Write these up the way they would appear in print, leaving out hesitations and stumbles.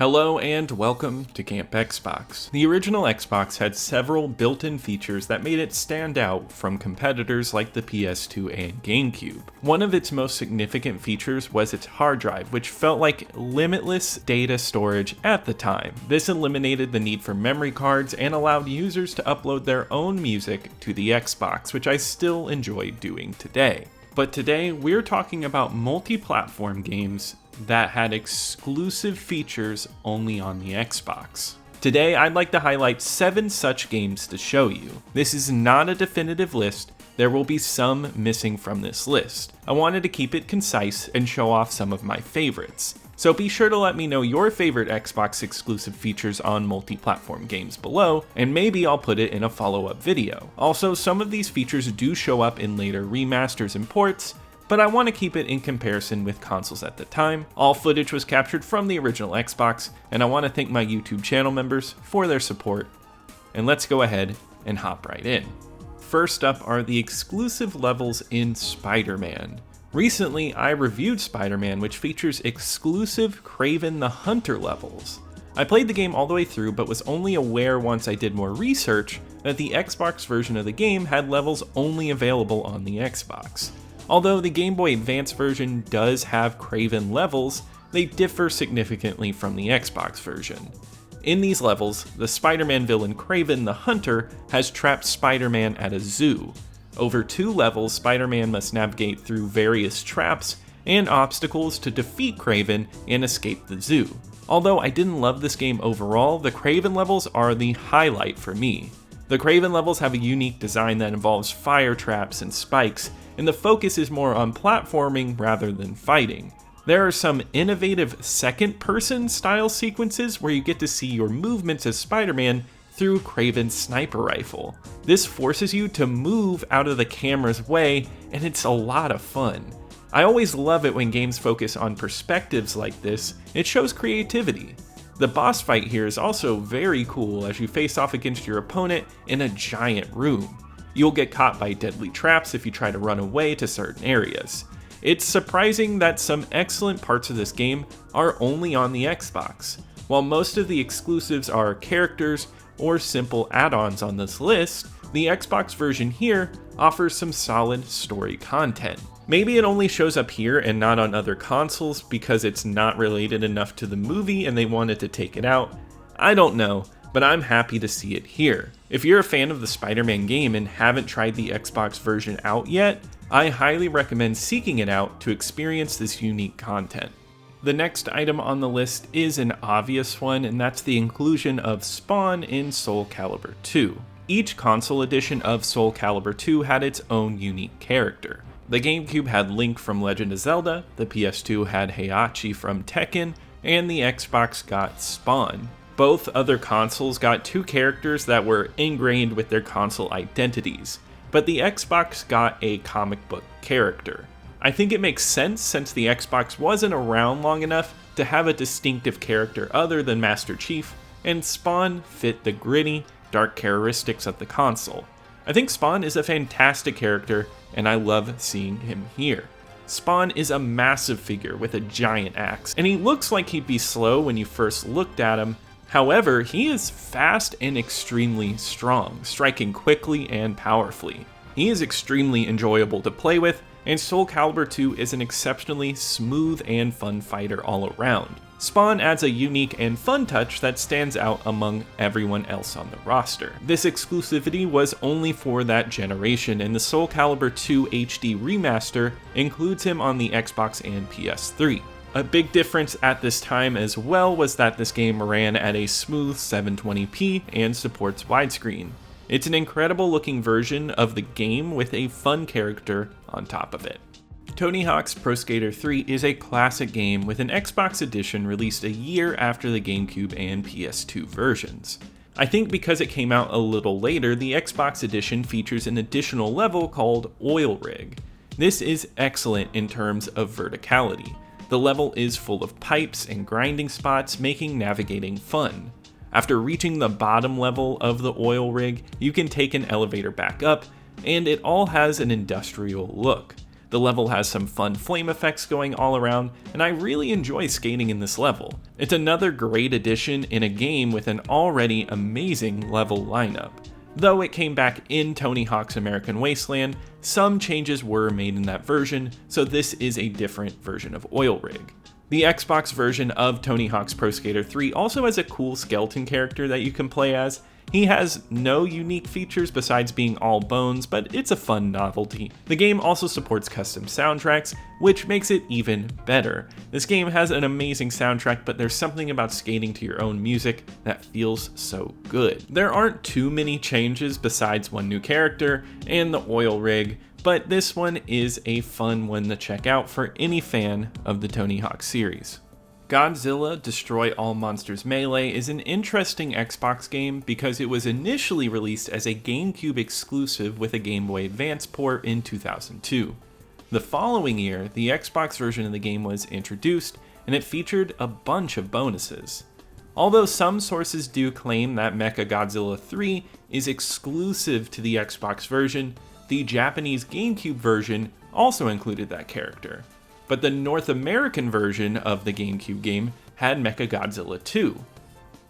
Hello and welcome to Camp Xbox. The original Xbox had several built-in features that made it stand out from competitors like the PS2 and Gamecube. One of its most significant features was its hard drive, which felt like limitless data storage at the time. This eliminated the need for memory cards and allowed users to upload their own music to the Xbox, which I still enjoy doing today. But today, we're talking about multi-platform games that had exclusive features only on the Xbox. Today, I'd like to highlight 7 such games to show you. This is not a definitive list, there will be some missing from this list. I wanted to keep it concise and show off some of my favorites. So be sure to let me know your favorite Xbox exclusive features on multi-platform games below, and maybe I'll put it in a follow-up video. Also, some of these features do show up in later remasters and ports, but I want to keep it in comparison with consoles at the time. All footage was captured from the original Xbox, and I want to thank my YouTube channel members for their support. And let's go ahead and hop right in. First up are the exclusive levels in Spider-Man. Recently, I reviewed Spider-Man, which features exclusive Kraven the Hunter levels. I played the game all the way through, but was only aware once I did more research that the Xbox version of the game had levels only available on the Xbox. Although the Game Boy Advance version does have Kraven levels, they differ significantly from the Xbox version. In these levels, the Spider-Man villain Kraven the Hunter has trapped Spider-Man at a zoo. Over 2 levels, Spider-Man must navigate through various traps and obstacles to defeat Kraven and escape the zoo. Although I didn't love this game overall, the Kraven levels are the highlight for me. The Kraven levels have a unique design that involves fire traps and spikes, and the focus is more on platforming rather than fighting. There are some innovative second-person style sequences where you get to see your movements as Spider-Man through Kraven's sniper rifle. This forces you to move out of the camera's way, and it's a lot of fun. I always love it when games focus on perspectives like this. It shows creativity. The boss fight here is also very cool as you face off against your opponent in a giant room. You'll get caught by deadly traps if you try to run away to certain areas. It's surprising that some excellent parts of this game are only on the Xbox. While most of the exclusives are characters or simple add-ons on this list, the Xbox version here offers some solid story content. Maybe it only shows up here and not on other consoles because it's not related enough to the movie and they wanted to take it out. I don't know, but I'm happy to see it here. If you're a fan of the Spider-Man game and haven't tried the Xbox version out yet, I highly recommend seeking it out to experience this unique content. The next item on the list is an obvious one, and that's the inclusion of Spawn in Soulcalibur 2. Each console edition of Soulcalibur 2 had its own unique character. The GameCube had Link from Legend of Zelda, the PS2 had Heihachi from Tekken, and the Xbox got Spawn. Both other consoles got 2 characters that were ingrained with their console identities, but the Xbox got a comic book character. I think it makes sense since the Xbox wasn't around long enough to have a distinctive character other than Master Chief, and Spawn fit the gritty, dark characteristics of the console. I think Spawn is a fantastic character, and I love seeing him here. Spawn is a massive figure with a giant axe, and he looks like he'd be slow when you first looked at him. However, he is fast and extremely strong, striking quickly and powerfully. He is extremely enjoyable to play with, and Soulcalibur 2 is an exceptionally smooth and fun fighter all around. Spawn adds a unique and fun touch that stands out among everyone else on the roster. This exclusivity was only for that generation, and the Soulcalibur 2 HD remaster includes him on the Xbox and PS3. A big difference at this time as well was that this game ran at a smooth 720p and supports widescreen. It's an incredible looking version of the game with a fun character on top of it. Tony Hawk's Pro Skater 3 is a classic game with an Xbox edition released a year after the GameCube and PS2 versions. I think because it came out a little later, the Xbox edition features an additional level called Oil Rig. This is excellent in terms of verticality. The level is full of pipes and grinding spots, making navigating fun. After reaching the bottom level of the oil rig, you can take an elevator back up, and it all has an industrial look. The level has some fun flame effects going all around, and I really enjoy skating in this level. It's another great addition in a game with an already amazing level lineup. Though it came back in Tony Hawk's American Wasteland, some changes were made in that version, so this is a different version of Oil Rig. The Xbox version of Tony Hawk's Pro Skater 3 also has a cool skeleton character that you can play as. He has no unique features besides being all bones, but it's a fun novelty. The game also supports custom soundtracks, which makes it even better. This game has an amazing soundtrack, but there's something about skating to your own music that feels so good. There aren't too many changes besides one new character and the oil rig, but this one is a fun one to check out for any fan of the Tony Hawk series. Godzilla Destroy All Monsters Melee is an interesting Xbox game because it was initially released as a Gamecube exclusive with a Game Boy Advance port in 2002. The following year, the Xbox version of the game was introduced, and it featured a bunch of bonuses. Although some sources do claim that Mechagodzilla 3 is exclusive to the Xbox version, the Japanese Gamecube version also included that character. But the North American version of the Gamecube game had Mechagodzilla 2.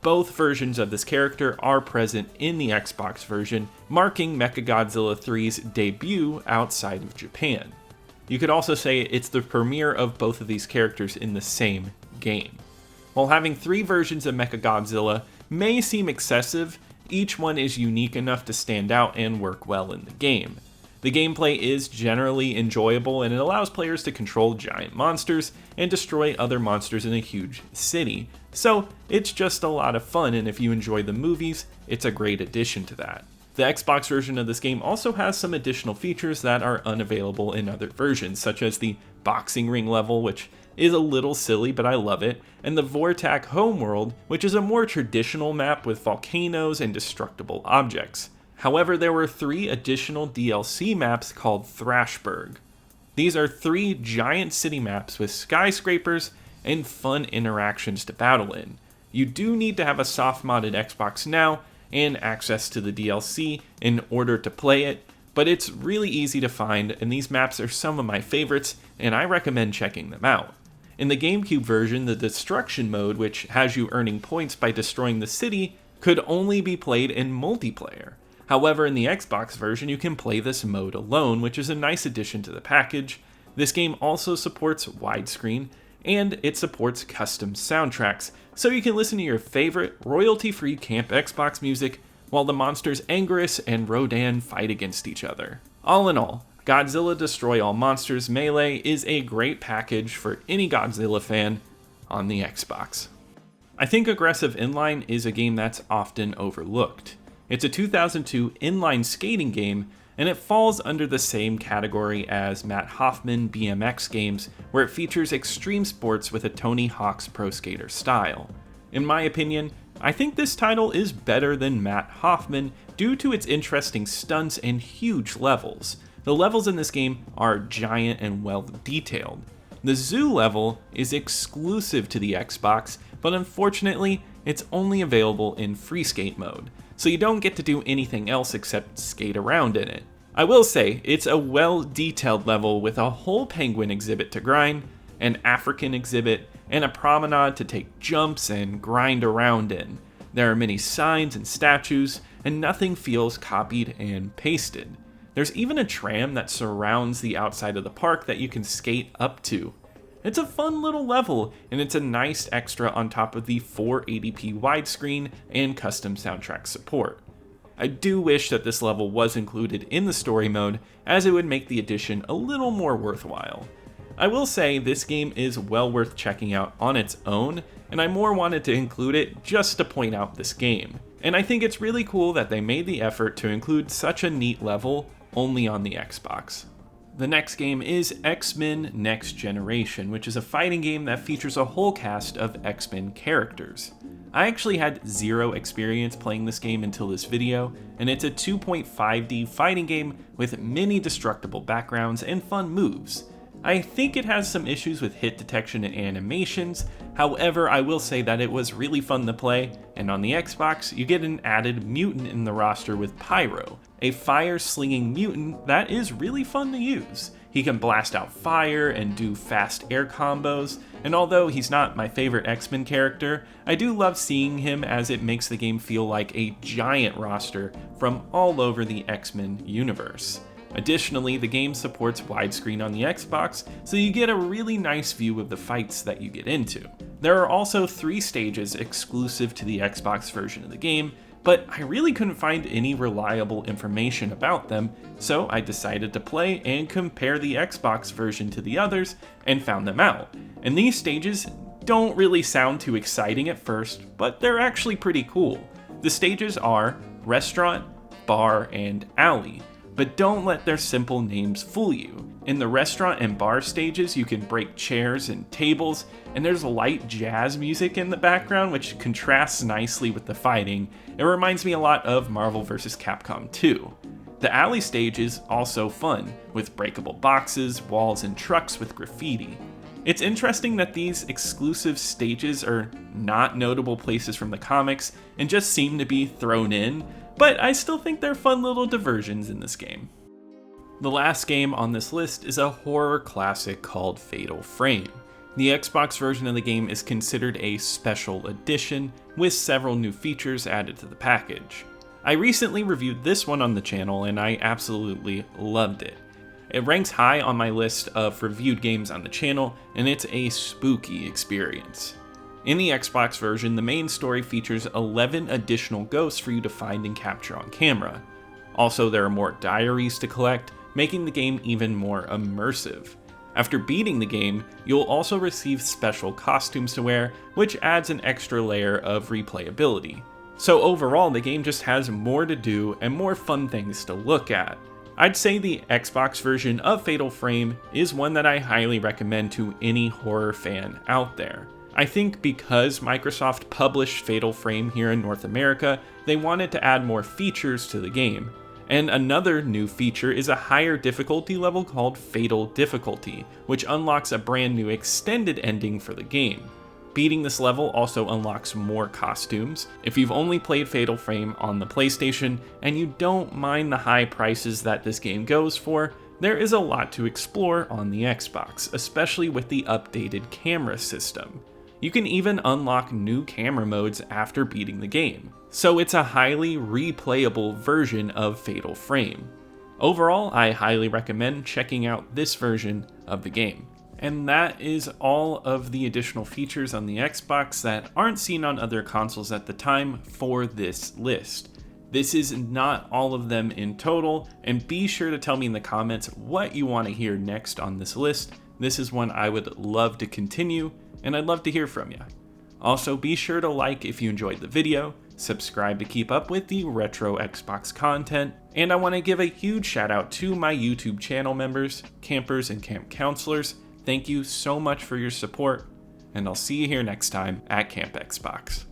Both versions of this character are present in the Xbox version, marking Mechagodzilla 3's debut outside of Japan. You could also say it's the premiere of both of these characters in the same game. While having 3 versions of Mechagodzilla may seem excessive, each one is unique enough to stand out and work well in the game. The gameplay is generally enjoyable, and it allows players to control giant monsters and destroy other monsters in a huge city. So it's just a lot of fun, and if you enjoy the movies, it's a great addition to that. The Xbox version of this game also has some additional features that are unavailable in other versions, such as the boxing ring level, which is a little silly, but I love it, and the Vortak homeworld, which is a more traditional map with volcanoes and destructible objects. However, there were 3 additional DLC maps called Thrashburg. These are 3 giant city maps with skyscrapers and fun interactions to battle in. You do need to have a soft-modded Xbox now and access to the DLC in order to play it, but it's really easy to find, and these maps are some of my favorites, and I recommend checking them out. In the GameCube version, the Destruction mode, which has you earning points by destroying the city, could only be played in multiplayer. However, in the Xbox version, you can play this mode alone, which is a nice addition to the package. This game also supports widescreen, and it supports custom soundtracks, so you can listen to your favorite royalty-free Camp Xbox music while the monsters Anguirus and Rodan fight against each other. All in all, Godzilla Destroy All Monsters Melee is a great package for any Godzilla fan on the Xbox. I think Aggressive Inline is a game that's often overlooked. It's a 2002 inline skating game, and it falls under the same category as Matt Hoffman BMX games, where it features extreme sports with a Tony Hawk's Pro Skater style. In my opinion, I think this title is better than Matt Hoffman due to its interesting stunts and huge levels. The levels in this game are giant and well detailed. The zoo level is exclusive to the Xbox, but unfortunately, it's only available in free skate mode, so you don't get to do anything else except skate around in it. I will say, it's a well-detailed level with a whole penguin exhibit to grind, an African exhibit, and a promenade to take jumps and grind around in. There are many signs and statues, and nothing feels copied and pasted. There's even a tram that surrounds the outside of the park that you can skate up to. It's a fun little level, and it's a nice extra on top of the 480p widescreen and custom soundtrack support. I do wish that this level was included in the story mode, as it would make the addition a little more worthwhile. I will say this game is well worth checking out on its own, and I more wanted to include it just to point out this game. And I think it's really cool that they made the effort to include such a neat level only on the Xbox. The next game is X-Men Next Generation, which is a fighting game that features a whole cast of X-Men characters. I actually had zero experience playing this game until this video, and it's a 2.5D fighting game with many destructible backgrounds and fun moves. I think it has some issues with hit detection and animations, however I will say that it was really fun to play, and on the Xbox you get an added mutant in the roster with Pyro, a fire-slinging mutant that is really fun to use. He can blast out fire and do fast air combos, and although he's not my favorite X-Men character, I do love seeing him as it makes the game feel like a giant roster from all over the X-Men universe. Additionally, the game supports widescreen on the Xbox, so you get a really nice view of the fights that you get into. There are also 3 stages exclusive to the Xbox version of the game, but I really couldn't find any reliable information about them, so I decided to play and compare the Xbox version to the others and found them out. And these stages don't really sound too exciting at first, but they're actually pretty cool. The stages are Restaurant, Bar, and Alley. But don't let their simple names fool you. In the restaurant and bar stages, you can break chairs and tables, and there's light jazz music in the background, which contrasts nicely with the fighting. It reminds me a lot of Marvel vs. Capcom 2. The alley stage is also fun, with breakable boxes, walls, and trucks with graffiti. It's interesting that these exclusive stages are not notable places from the comics and just seem to be thrown in, but I still think they're fun little diversions in this game. The last game on this list is a horror classic called Fatal Frame. The Xbox version of the game is considered a special edition, with several new features added to the package. I recently reviewed this one on the channel and I absolutely loved it. It ranks high on my list of reviewed games on the channel, and it's a spooky experience. In the Xbox version, the main story features 11 additional ghosts for you to find and capture on camera. Also, there are more diaries to collect, making the game even more immersive. After beating the game, you'll also receive special costumes to wear, which adds an extra layer of replayability. So overall, the game just has more to do and more fun things to look at. I'd say the Xbox version of Fatal Frame is one that I highly recommend to any horror fan out there. I think because Microsoft published Fatal Frame here in North America, they wanted to add more features to the game. And another new feature is a higher difficulty level called Fatal Difficulty, which unlocks a brand new extended ending for the game. Beating this level also unlocks more costumes. If you've only played Fatal Frame on the PlayStation and you don't mind the high prices that this game goes for, there is a lot to explore on the Xbox, especially with the updated camera system. You can even unlock new camera modes after beating the game, so it's a highly replayable version of Fatal Frame. Overall, I highly recommend checking out this version of the game. And that is all of the additional features on the Xbox that aren't seen on other consoles at the time for this list. This is not all of them in total, and be sure to tell me in the comments what you want to hear next on this list. This is one I would love to continue, and I'd love to hear from you. Also, be sure to like if you enjoyed the video, subscribe to keep up with the retro Xbox content, and I want to give a huge shout out to my YouTube channel members, campers, and camp counselors. Thank you so much for your support, and I'll see you here next time at Camp Xbox.